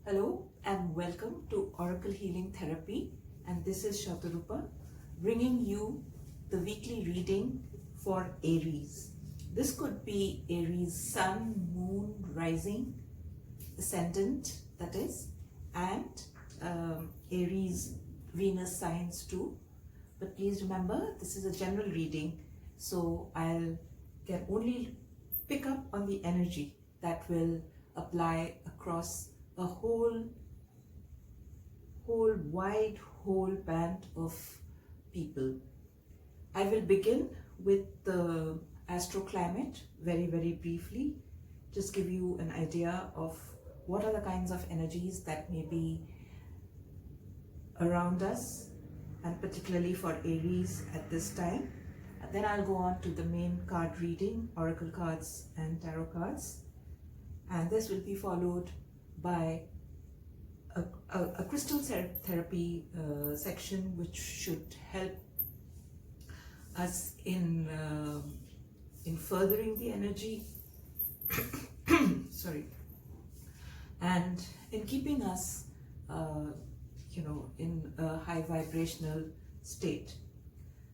Hello and welcome to Oracle Healing Therapy, and this is Shatarupa bringing you the weekly reading for Aries. This could be Aries Sun, Moon, Rising, Ascendant, that is, and Aries Venus signs too. But please remember, this is a general reading, so I'll can only pick up on the energy that will apply across a whole band of people. I will begin with the astroclimate very briefly, just give you an idea of what are the kinds of energies that may be around us, and particularly for Aries at this time. And then I'll go on to the main card reading, oracle cards and tarot cards, and this will be followed by a crystal therapy section, which should help us in furthering the energy sorry, and in keeping us in a high vibrational state.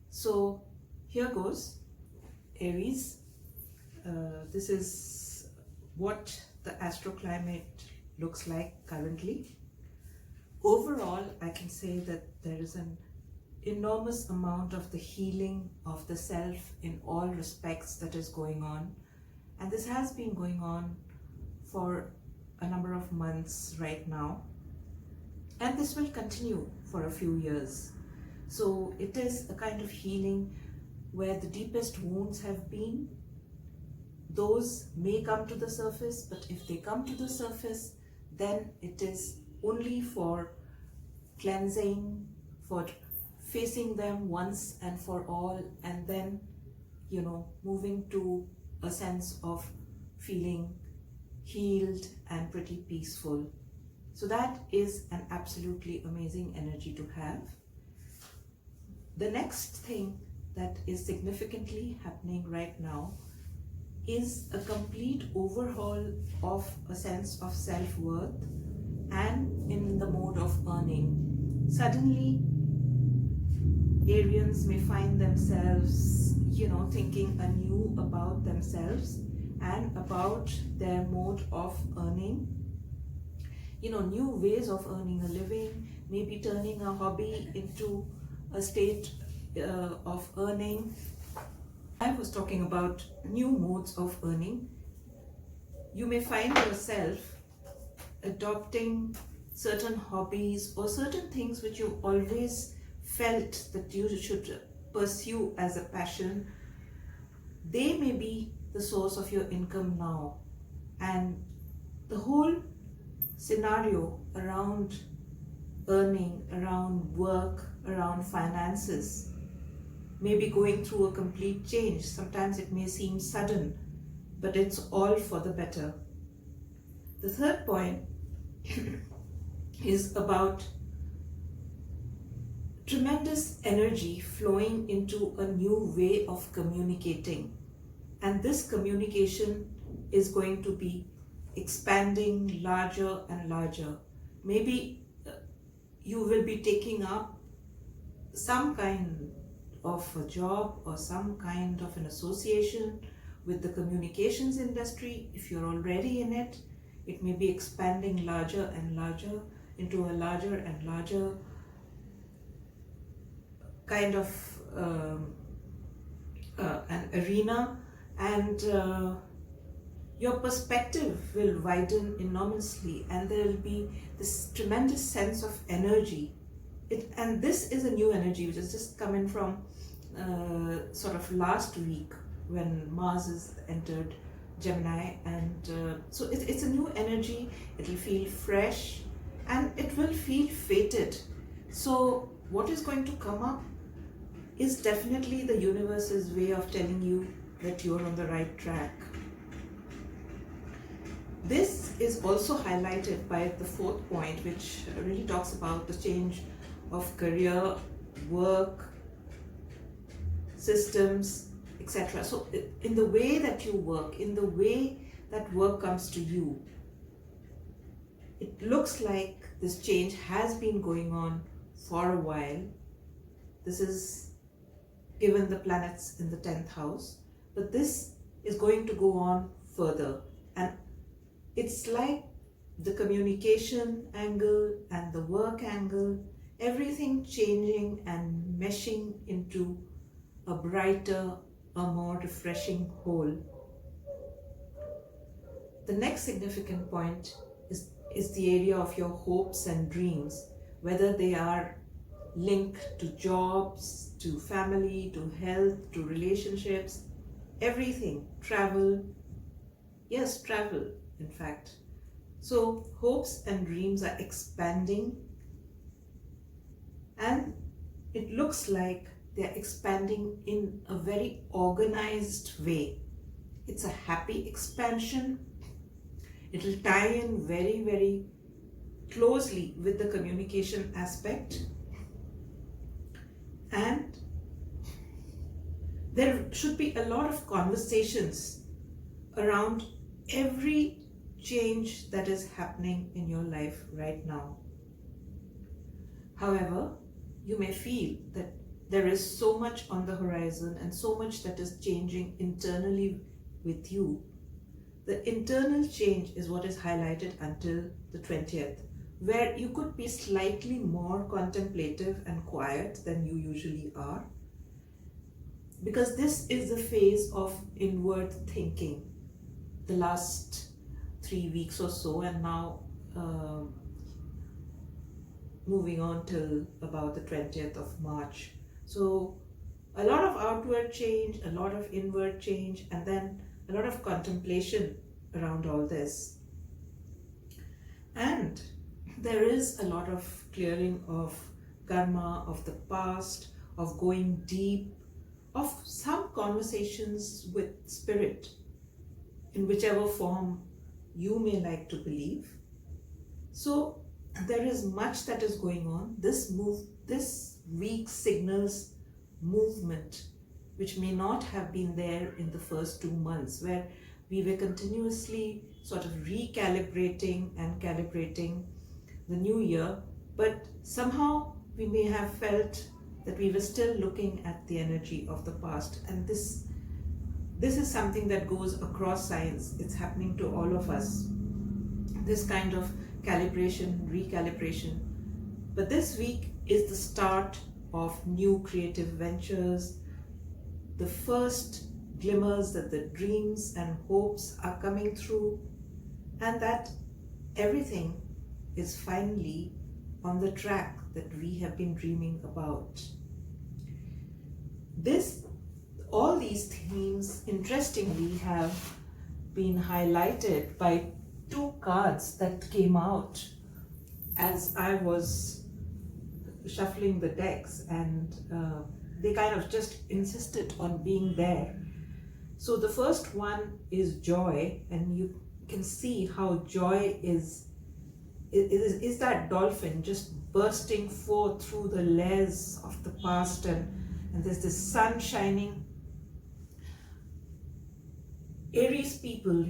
So here goes, Aries. This is what the astroclimate looks like currently. Overall, I can say that there is an enormous amount of the healing of the self in all respects that is going on, and this has been going on for a number of months right now, and this will continue for a few years. So it is a kind of healing where the deepest wounds have been. Those may come to the surface, but if they come to the surface, then it is only for cleansing, for facing them once and for all, and then moving to a sense of feeling healed and pretty peaceful. So that is an absolutely amazing energy to have. The next thing that is significantly happening right now is a complete overhaul of a sense of self-worth and in the mode of earning. Suddenly, Arians may find themselves, thinking anew about themselves and about their mode of earning. New ways of earning a living, maybe turning a hobby into a state of earning. I was talking about new modes of earning. You may find yourself adopting certain hobbies or certain things which you always felt that you should pursue as a passion. They may be the source of your income now, and the whole scenario around earning, around work, around finances may be going through a complete change. Sometimes it may seem sudden, but it's all for the better. The third point is about tremendous energy flowing into a new way of communicating. And this communication is going to be expanding larger and larger. Maybe you will be taking up some kind of a job or some kind of an association with the communications industry. If you're already in it, it may be expanding larger and larger into a larger and larger kind of an arena, and your perspective will widen enormously, and there will be this tremendous sense of energy. And this is a new energy which has just come in from sort of last week when Mars has entered Gemini, and so it's a new energy. It will feel fresh and it will feel fated. So what is going to come up is definitely the universe's way of telling you that you're on the right track. This is also highlighted by the fourth point, which really talks about the change of career, work, systems, etc. So in the way that you work, in the way that work comes to you, it looks like this change has been going on for a while. This is given the planets in the 10th house, but this is going to go on further, and it's like the communication angle and the work angle, everything changing and meshing into a brighter, a more refreshing whole. The next significant point is the area of your hopes and dreams, whether they are linked to jobs, to family, to health, to relationships, everything, travel. Yes, travel, in fact. So hopes and dreams are expanding, and it looks like they're expanding in a very organized way. It's a happy expansion. It will tie in very, very closely with the communication aspect. And there should be a lot of conversations around every change that is happening in your life right now. However, you may feel that there is so much on the horizon and so much that is changing internally with you. The internal change is what is highlighted until the 20th, where you could be slightly more contemplative and quiet than you usually are, because this is the phase of inward thinking the last 3 weeks or so, and now moving on till about the 20th of March. So a lot of outward change, a lot of inward change, and then a lot of contemplation around all this. And there is a lot of clearing of karma, of the past, of going deep, of some conversations with spirit, in whichever form you may like to believe. So there is much that is going on. This week signals movement, which may not have been there in the first 2 months, where we were continuously sort of recalibrating and calibrating the new year, but somehow we may have felt that we were still looking at the energy of the past. And this is something that goes across science. It's happening to all of us, this kind of calibration, recalibration. But this week is the start of new creative ventures, the first glimmers that the dreams and hopes are coming through, and that everything is finally on the track that we have been dreaming about. All these themes, interestingly, have been highlighted by 2 cards that came out as I was shuffling the decks, and they kind of just insisted on being there. So the first one is joy, and you can see how joy is that dolphin just bursting forth through the layers of the past, and there's this sun shining. Aries people,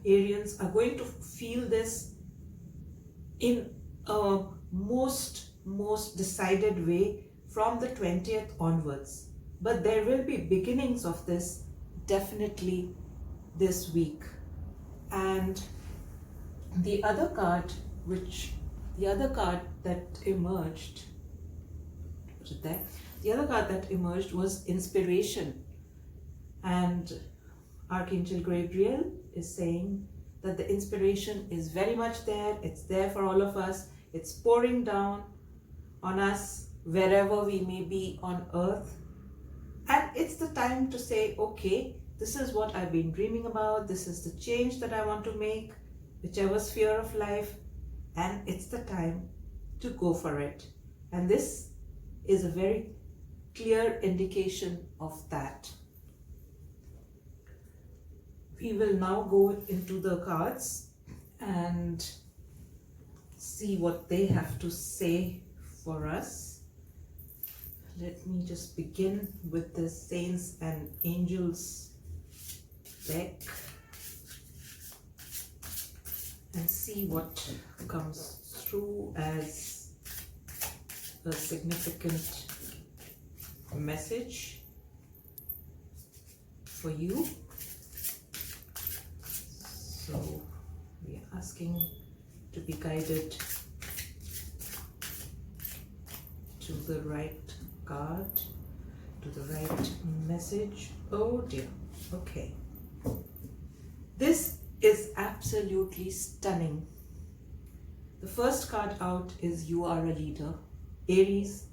Arians, are going to feel this in a most decided way from the 20th onwards. But there will be beginnings of this definitely this week. And the other card that emerged, was it there? The other card that emerged was inspiration. And Archangel Gabriel is saying that the inspiration is very much there. It's there for all of us. It's pouring down on us wherever we may be on earth. And it's the time to say, okay, this is what I've been dreaming about. This is the change that I want to make, whichever sphere of life. And it's the time to go for it. And this is a very clear indication of that. We will now go into the cards and see what they have to say for us. Let me just begin with the Saints and Angels deck. and see what comes through as a significant message for you. So we are asking to be guided to the right card, to the right message. Oh dear. Okay. This is absolutely stunning. The first card out is you are a leader. Aries,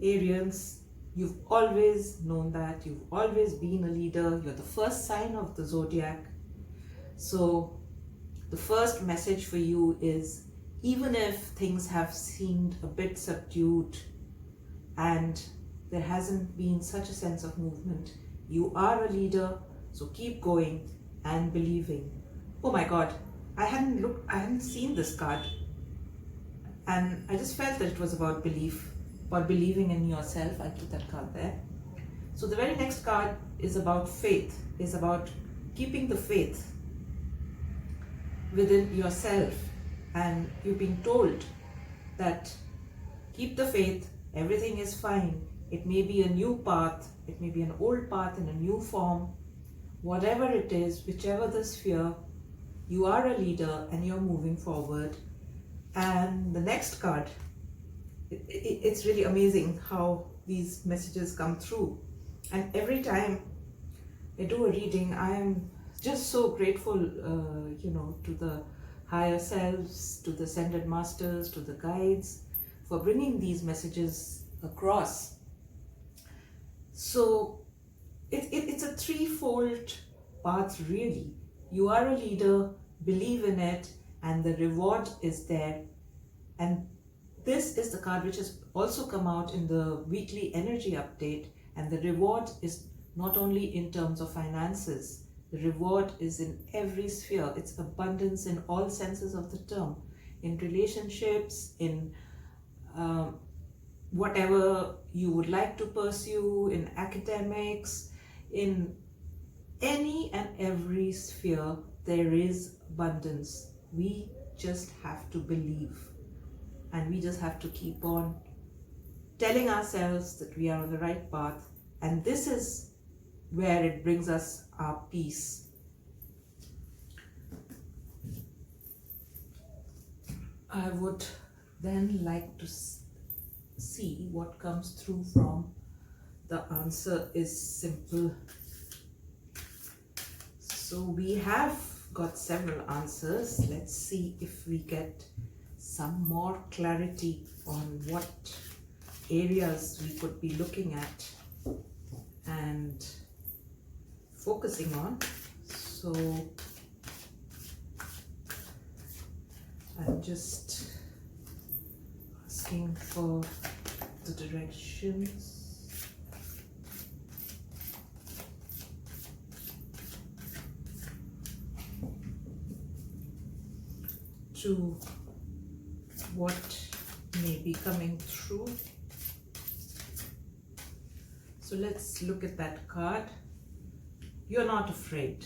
Arians, you've always known that. You've always been a leader. You're the first sign of the zodiac. So the first message for you is, even if things have seemed a bit subdued and there hasn't been such a sense of movement, you are a leader. So keep going and believing. Oh my God, I hadn't seen this card, and I just felt that it was about belief, about believing in yourself. I put that card there. So the very next card is about faith, is about keeping the faith within yourself, and you've been told that keep the faith, everything is fine. It may be a new path, it may be an old path in a new form, whatever it is, whichever the sphere, you are a leader and you're moving forward. And the next card, it's really amazing how these messages come through, and every time I do a reading, I am just so grateful to the higher selves, to the ascended masters, to the guides for bringing these messages across. So it's a threefold path really. You are a leader, believe in it, and the reward is there. And this is the card which has also come out in the weekly energy update, and the reward is not only in terms of finances, the reward is in every sphere. It's abundance in all senses of the term, in relationships, in whatever you would like to pursue, in academics, in any and every sphere, there is abundance. We just have to believe, and we just have to keep on telling ourselves that we are on the right path, and this is where it brings us our peace. I would then like to see what comes through from the answer is simple. So we have got several answers. Let's see if we get some more clarity on what areas we could be looking at and focusing on. So I'm just asking for the directions. To what may be coming through. So let's look at that card. You're not afraid.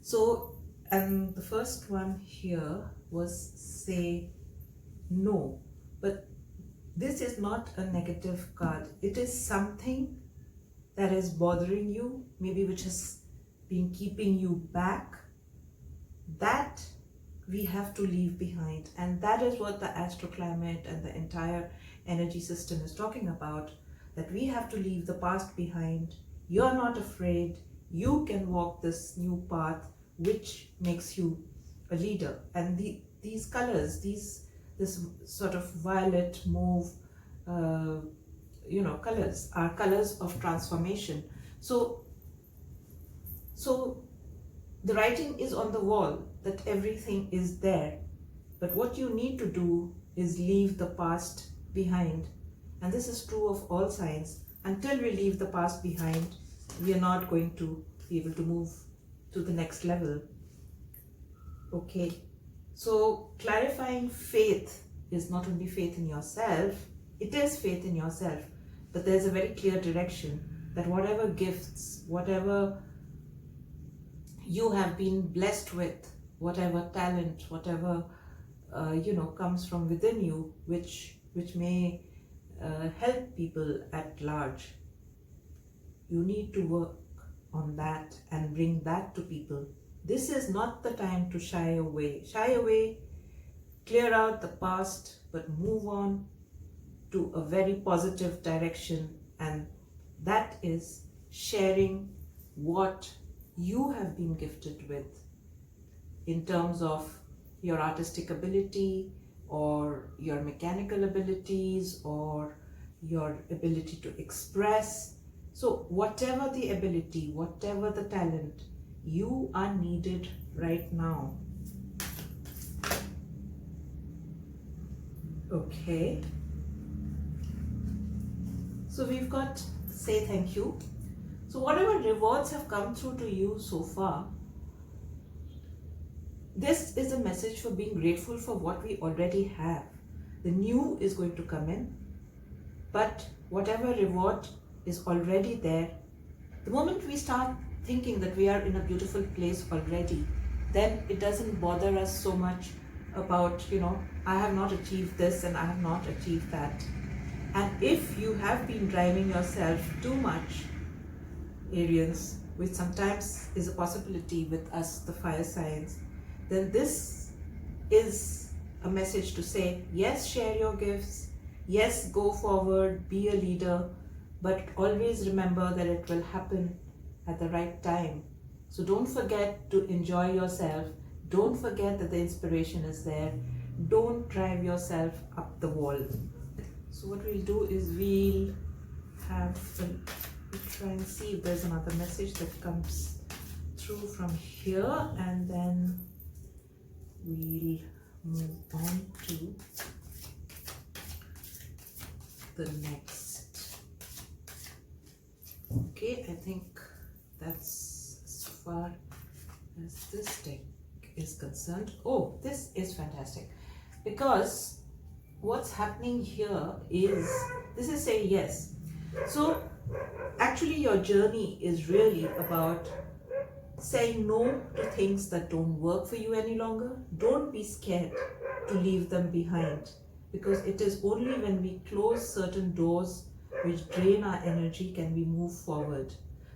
So, and the first one here was say no, but this is not a negative card. It is something that is bothering you, maybe which has been keeping you back, that we have to leave behind. And that is what the astroclimate and the entire energy system is talking about, that we have to leave the past behind. You're not afraid. You can walk this new path which makes you a leader. And these colors, this sort of violet, mauve, colors are colors of transformation. So the writing is on the wall that everything is there, but what you need to do is leave the past behind. And this is true of all signs. Until we leave the past behind, we are not going to be able to move to the next level. Okay, so clarifying faith is not only faith in yourself, it is faith in yourself, but there's a very clear direction that whatever gifts, whatever you have been blessed with, whatever talent, whatever comes from within you, which may help people at large. You need to work on that and bring that to people. This is not the time to shy away. Shy away, clear out the past, but move on to a very positive direction, and that is sharing what you have been gifted with in terms of your artistic ability or your mechanical abilities or your ability to express. So whatever the ability, whatever the talent, you are needed right now. Okay. So we've got say thank you. So whatever rewards have come through to you so far, this is a message for being grateful for what we already have. The new is going to come in, but whatever reward is already there, the moment we start thinking that we are in a beautiful place already, then it doesn't bother us so much about, I have not achieved this and I have not achieved that. And if you have been driving yourself too much, Arians, which sometimes is a possibility with us, the fire signs, then this is a message to say, yes, share your gifts, yes, go forward, be a leader, but always remember that it will happen at the right time. So don't forget to enjoy yourself. Don't forget that the inspiration is there. Don't drive yourself up the wall. So what we'll do is we'll try and see if there's another message that comes through from here, and then we'll move on to the next. Okay, I think that's as far as this deck is concerned. Oh, this is fantastic, because what's happening here is, this is saying yes. So actually your journey is really about saying no to things that don't work for you any longer. Don't be scared to leave them behind, because it is only when we close certain doors which drain our energy can we move forward.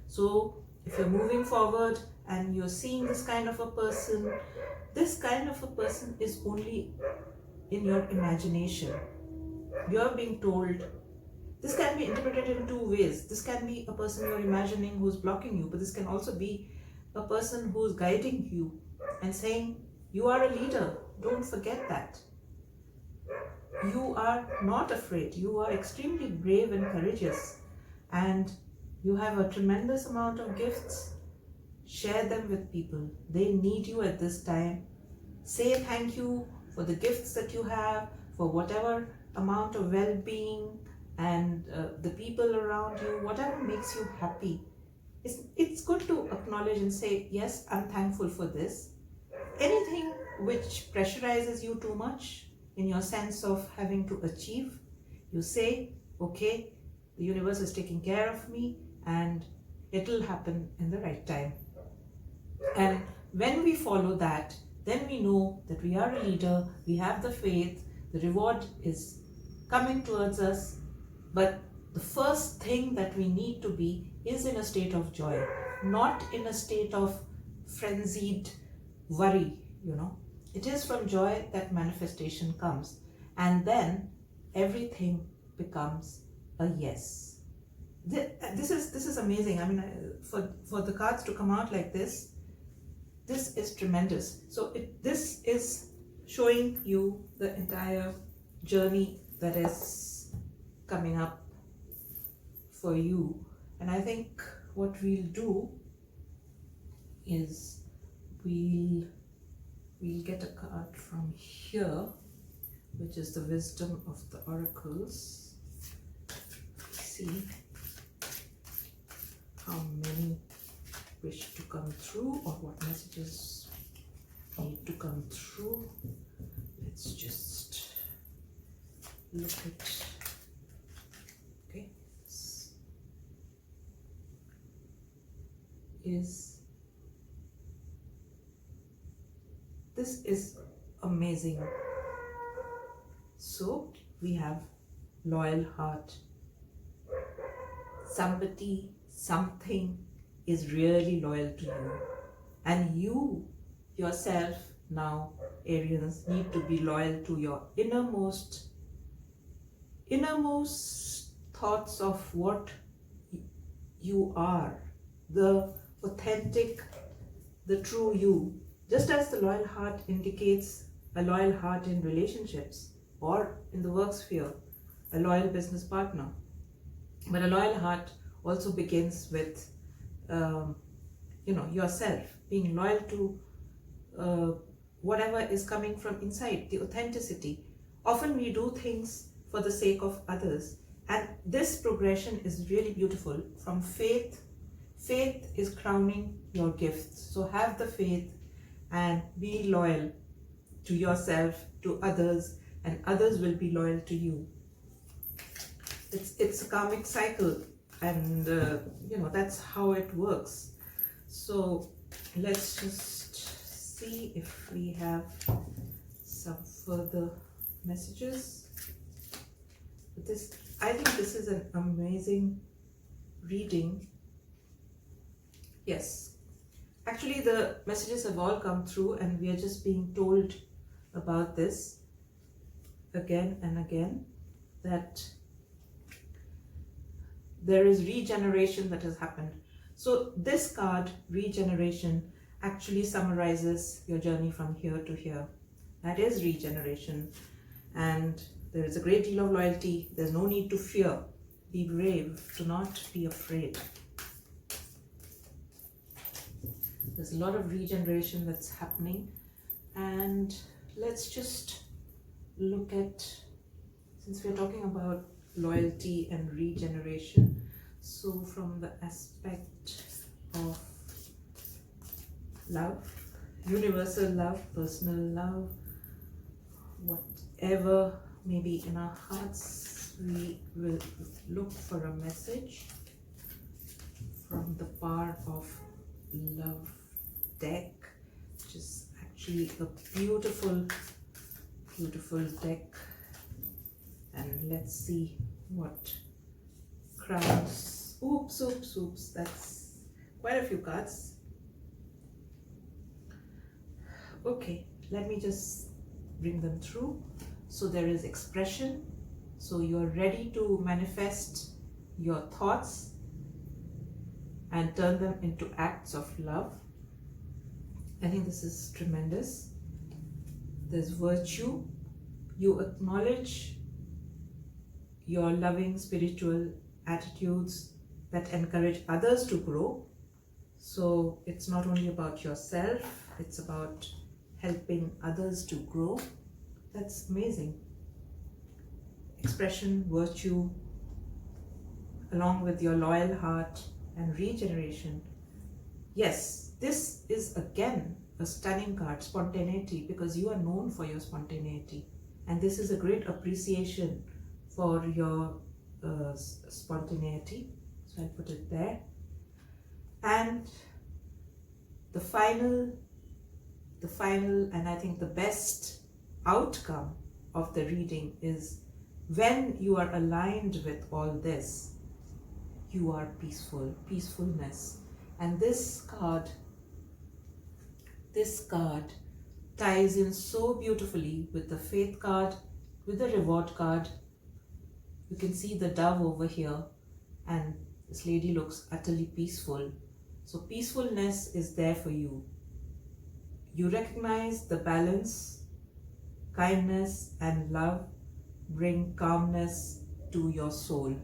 So if you're moving forward and you're seeing this kind of a person, this kind of a person is only in your imagination. You're being told, this can be interpreted in two ways. This can be a person you're imagining who's blocking you, but this can also be a person who's guiding you and saying, you are a leader, don't forget that. You are not afraid, you are extremely brave and courageous, and you have a tremendous amount of gifts. Share them with people. They need you at this time. Say thank you for the gifts that you have, for whatever amount of well-being and the people around you, whatever makes you happy. It's good to acknowledge and say, yes, I'm thankful for this. Anything which pressurizes you too much in your sense of having to achieve, you say, okay, the universe is taking care of me and it'll happen in the right time. And when we follow that, then we know that we are a leader, we have the faith, the reward is coming towards us. But the first thing that we need to be is in a state of joy, not in a state of frenzied worry, It is from joy that manifestation comes, and then everything becomes a yes. This is amazing. I mean, for the cards to come out like this is tremendous. So this is showing you the entire journey that is coming up for you. And I think what we'll do is we'll get a card from here, which is the wisdom of the oracles. See how many wish to come through, or what messages need to come through. Let's just look at, okay, this is This is amazing. So we have loyal heart. Somebody, something is really loyal to you. And you yourself now, Arians, need to be loyal to your innermost thoughts of what you are, the authentic, the true you. Just as the loyal heart indicates a loyal heart in relationships or in the work sphere, a loyal business partner. But a loyal heart also begins with, yourself, being loyal to whatever is coming from inside, the authenticity. Often we do things for the sake of others, and this progression is really beautiful. From faith is crowning your gifts. So have the faith and be loyal to yourself, to others, and others will be loyal to you. It's a karmic cycle, and that's how it works. So let's just see if we have some further messages. I think this is an amazing reading. Yes, actually the messages have all come through, and we are just being told about this again and again, that there is regeneration that has happened. So this card, regeneration, actually summarizes your journey from here to here. That is regeneration, and there is a great deal of loyalty. There's no need to fear. Be brave. Do not be afraid. There's a lot of regeneration that's happening, and let's just look at, since we're talking about loyalty and regeneration, so from the aspect of love, universal love, personal love, whatever may be in our hearts, we will look for a message from the Power of Love deck, which is actually a beautiful deck. And let's see what crowns. Oops, that's quite a few cards. Okay, let me just bring them through. So there is expression. So you're ready to manifest your thoughts and turn them into acts of love. I think this is tremendous. There's virtue. You acknowledge your loving spiritual attitudes that encourage others to grow. So it's not only about yourself, it's about helping others to grow. That's amazing. Expression, virtue, along with your loyal heart and regeneration. Yes, this is again a stunning card, spontaneity, because you are known for your spontaneity. And this is a great appreciation for your spontaneity. So I'll put it there. And the final and I think the best outcome of the reading is, when you are aligned with all this, you are peaceful, peacefulness. And this card ties in so beautifully with the faith card, with the reward card. You can see the dove over here, and this lady looks utterly peaceful. So peacefulness is there for you. You recognize the balance, kindness and love bring calmness to your soul.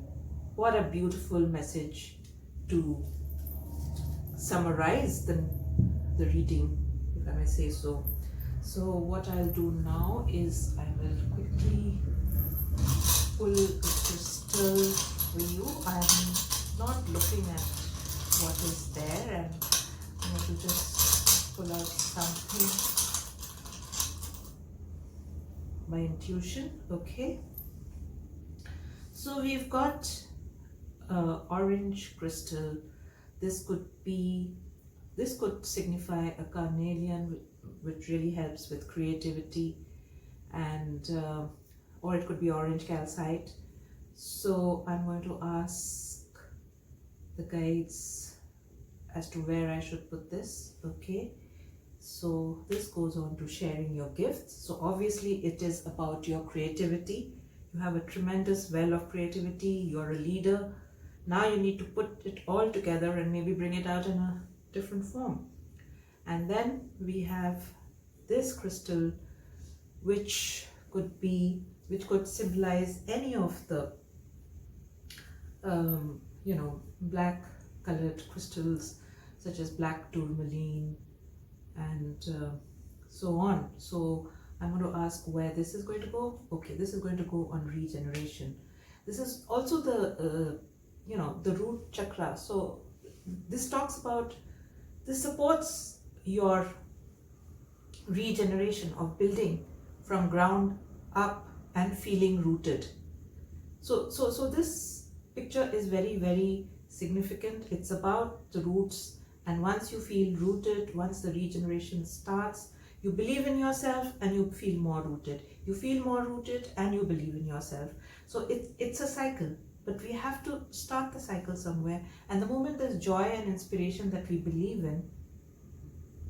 What a beautiful message to summarize the reading, if I may say so. So what I'll do now is I will quickly pull a crystal for you. I'm not looking at what is there, and I'm going to just pull out something by intuition. Okay, so we've got orange crystal. This could signify a carnelian which really helps with creativity, and or it could be orange calcite. So I'm going to ask the guides as to where I should put this. Okay, so this goes on to sharing your gifts. So obviously it is about your creativity. You have a tremendous well of creativity. You're a leader. Now you need to put it all together and maybe bring it out in a different form. And then we have this crystal, which could symbolize any of the black colored crystals, such as black tourmaline and so on. So I'm going to ask where this is going to go. Okay, this is going to go on regeneration. This is also the the root chakra. So this supports your regeneration of building from ground up and feeling rooted. So this picture is very, very significant. It's about the roots, and once you feel rooted, once the regeneration starts, you believe in yourself and you feel more rooted. You feel more rooted and you believe in yourself. So it's a cycle, but we have to start the cycle somewhere. And the moment there's joy and inspiration that we believe in,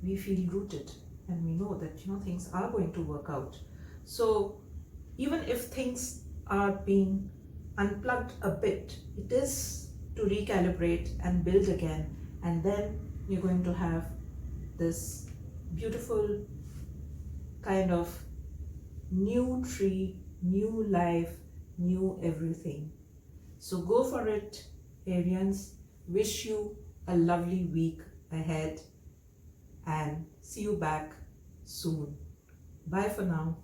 we feel rooted and we know that things are going to work out. So even if things are being unplugged a bit, it is to recalibrate and build again, and then you're going to have this beautiful kind of new tree, new life, new everything. So go for it, Arians. Wish you a lovely week ahead and see you back soon. Bye for now.